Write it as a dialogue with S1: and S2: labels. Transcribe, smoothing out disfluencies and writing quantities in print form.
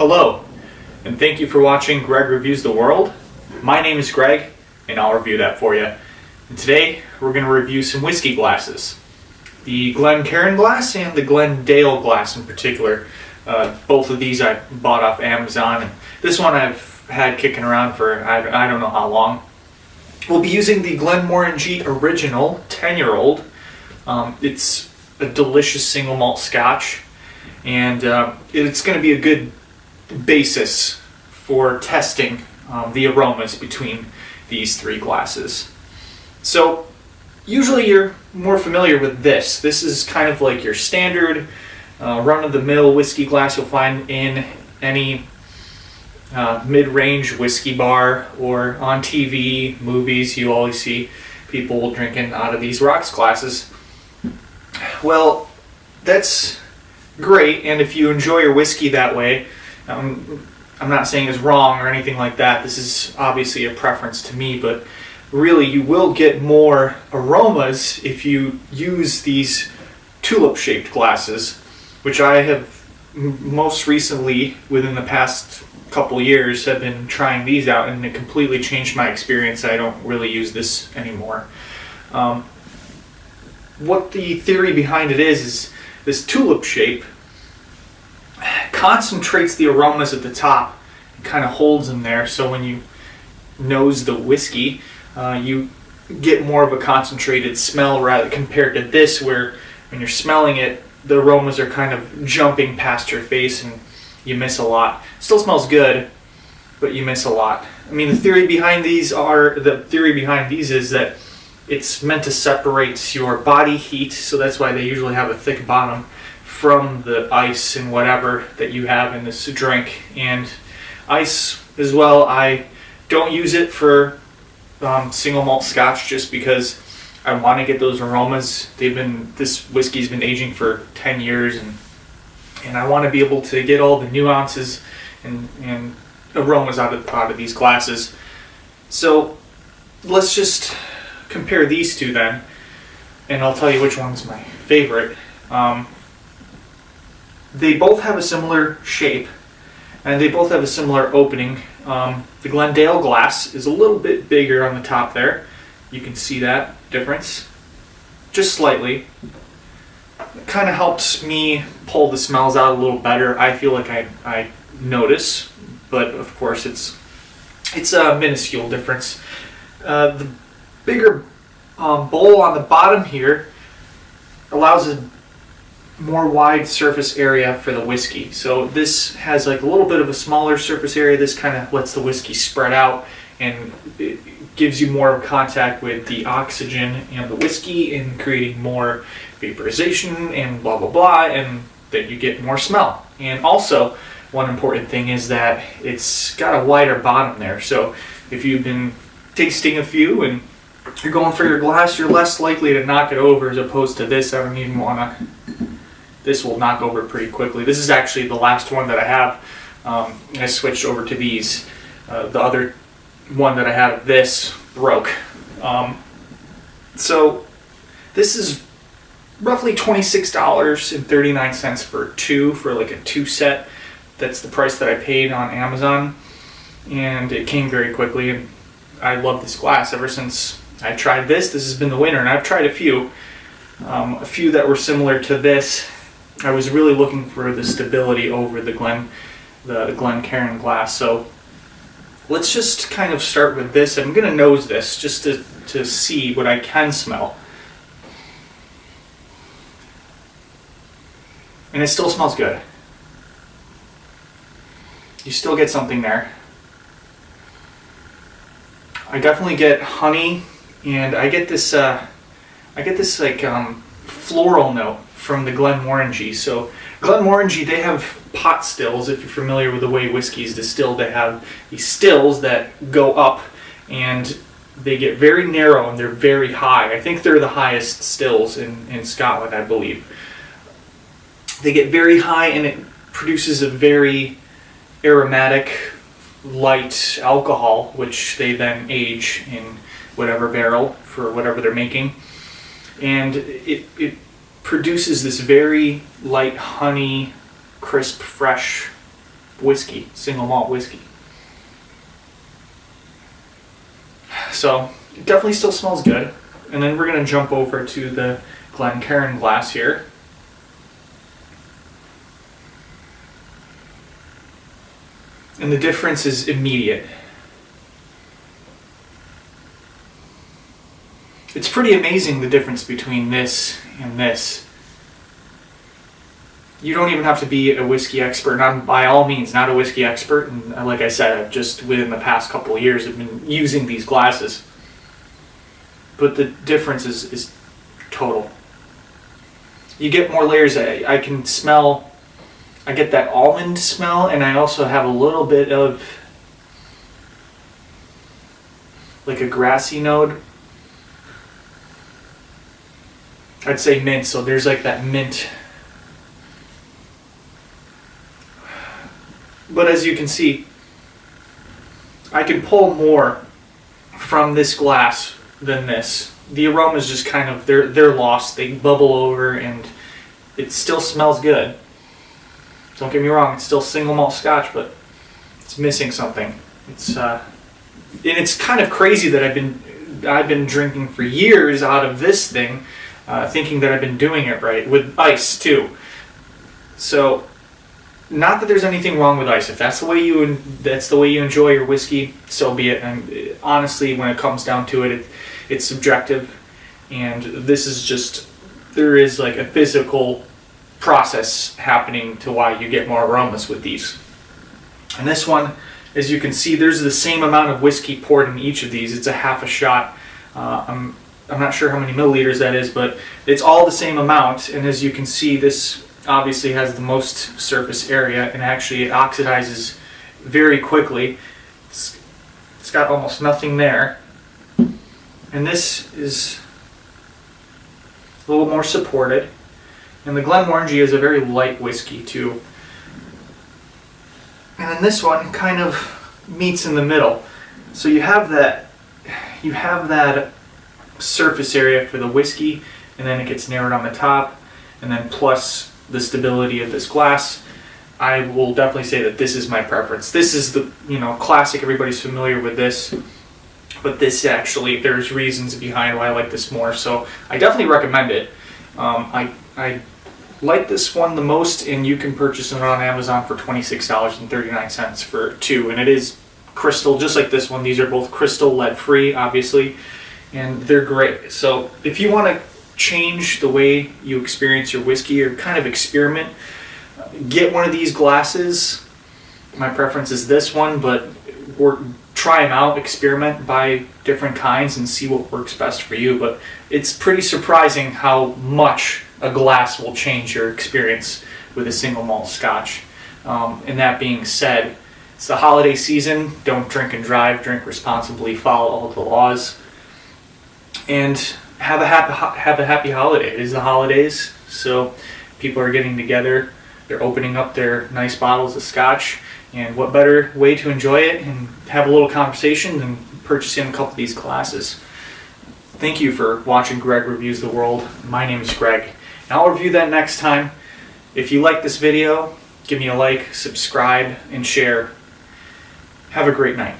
S1: Hello, and thank you for watching Greg Reviews the World. My name is Greg, and I'll review that for you. And today, we're going to review some whiskey glasses. The Glencairn glass and the Glendale glass in particular. Both of these I bought off Amazon, and this one I've had kicking around for I don't know how long. We'll be using the Glenmorangie Original 10-year-old. It's a delicious single malt scotch, and it's going to be a good basis for testing the aromas between these three glasses. So usually you're more familiar with this. This is kind of like your standard run-of-the-mill whiskey glass you'll find in any mid-range whiskey bar or on TV, movies. You always see people drinking out of these rocks glasses. Well, that's great, and if you enjoy your whiskey that way, I'm not saying it's wrong or anything like that. This is obviously a preference to me, but really you will get more aromas if you use these tulip-shaped glasses, which I have most recently, within the past couple years, have been trying these out, and it completely changed my experience. I don't really use this anymore. What the theory behind it is this tulip shape concentrates the aromas at the top and kind of holds them there, so when you nose the whiskey, you get more of a concentrated smell rather compared to this, where when you're smelling it, the aromas are kind of jumping past your face and you miss a lot. Still smells good, but you miss a lot. I mean, the theory behind these is that it's meant to separate your body heat, so that's why they usually have a thick bottom, from the ice and whatever that you have in this drink. And ice as well, I don't use it for single malt scotch just because I want to get those aromas. This whiskey's been aging for 10 years, and I want to be able to get all the nuances and aromas out of these glasses. So let's just compare these two then, and I'll tell you which one's my favorite. They both have a similar shape, and they both have a similar opening. The Glendale glass is a little bit bigger on the top there. You can see that difference, just slightly. It kind of helps me pull the smells out a little better. I feel like I notice, but of course it's a minuscule difference. The bigger bowl on the bottom here allows a more wide surface area for the whiskey. So this has like a little bit of a smaller surface area. This kind of lets the whiskey spread out, and it gives you more contact with the oxygen and the whiskey, and creating more vaporization and blah blah blah, and then you get more smell. And also, one important thing is that it's got a wider bottom there. So if you've been tasting a few and you're going for your glass, you're less likely to knock it over, as opposed to this. I don't even want to. This will knock over pretty quickly. This is actually the last one that I have. I switched over to these. The other one that I had of this broke. So this is roughly $26.39 for like a two set. That's the price that I paid on Amazon, and it came very quickly, and I love this glass ever since I tried this. This has been the winner, and I've tried a few that were similar to this. I was really looking for the stability over the Glencairn glass. So let's just kind of start with this. I'm going to nose this just to see what I can smell. And it still smells good. You still get something there. I definitely get honey, and I get this like floral note from the Glenmorangie. So Glenmorangie, they have pot stills. If you're familiar with the way whiskey is distilled, they have these stills that go up, and they get very narrow and they're very high. I think they're the highest stills in Scotland, I believe. They get very high, and it produces a very aromatic, light alcohol, which they then age in whatever barrel for whatever they're making. And it produces this very light honey, crisp, fresh whiskey, single malt whiskey. So it definitely still smells good. And then we're going to jump over to the Glencairn glass here. And the difference is immediate. It's pretty amazing the difference between this and this. You don't even have to be a whiskey expert. I'm by all means not a whiskey expert, and like I said, I've just within the past couple of years I've been using these glasses. But the difference is total. You get more layers. I can smell, I get that almond smell, and I also have a little bit of like a grassy note. I'd say mint, so there's like that mint. But as you can see, I can pull more from this glass than this. The aromas just kind of, they're lost. They bubble over, and it still smells good. Don't get me wrong, it's still single malt Scotch, but it's missing something. And it's kind of crazy that I've been drinking for years out of this thing, thinking that I've been doing it right with ice too. So, not that there's anything wrong with ice. If that's the way you enjoy your whiskey, so be it. And honestly, when it comes down to it, it's subjective. And this is just, there is like a physical process happening to why you get more aromas with these. And this one, as you can see, there's the same amount of whiskey poured in each of these. It's a half a shot. I'm not sure how many milliliters that is, but it's all the same amount. And as you can see, this obviously has the most surface area, and actually it oxidizes very quickly. It's got almost nothing there. And this is a little more supported. And the Glenmorangie is a very light whiskey too. And then this one kind of meets in the middle. So you have that surface area for the whiskey, and then it gets narrowed on the top, and then plus the stability of this glass. I will definitely say that this is my preference. This is the classic, everybody's familiar with this, but this actually, there's reasons behind why I like this more, so I definitely recommend it. I like this one the most, and you can purchase it on Amazon for $26.39 for two, and it is crystal, just like this one. These are both crystal, lead free, obviously, and they're great. So if you want to change the way you experience your whiskey or kind of experiment, get one of these glasses. My preference is this one, but try them out, experiment, buy different kinds and see what works best for you. But it's pretty surprising how much a glass will change your experience with a single malt Scotch. And that being said, it's the holiday season. Don't drink and drive, drink responsibly, follow all the laws, and have a happy holiday. It is the holidays, so people are getting together. They're opening up their nice bottles of Scotch, and what better way to enjoy it and have a little conversation than purchasing a couple of these glasses. Thank you for watching Greg Reviews the World. My name is Greg, and I'll review that next time. If you like this video, give me a like, subscribe, and share. Have a great night.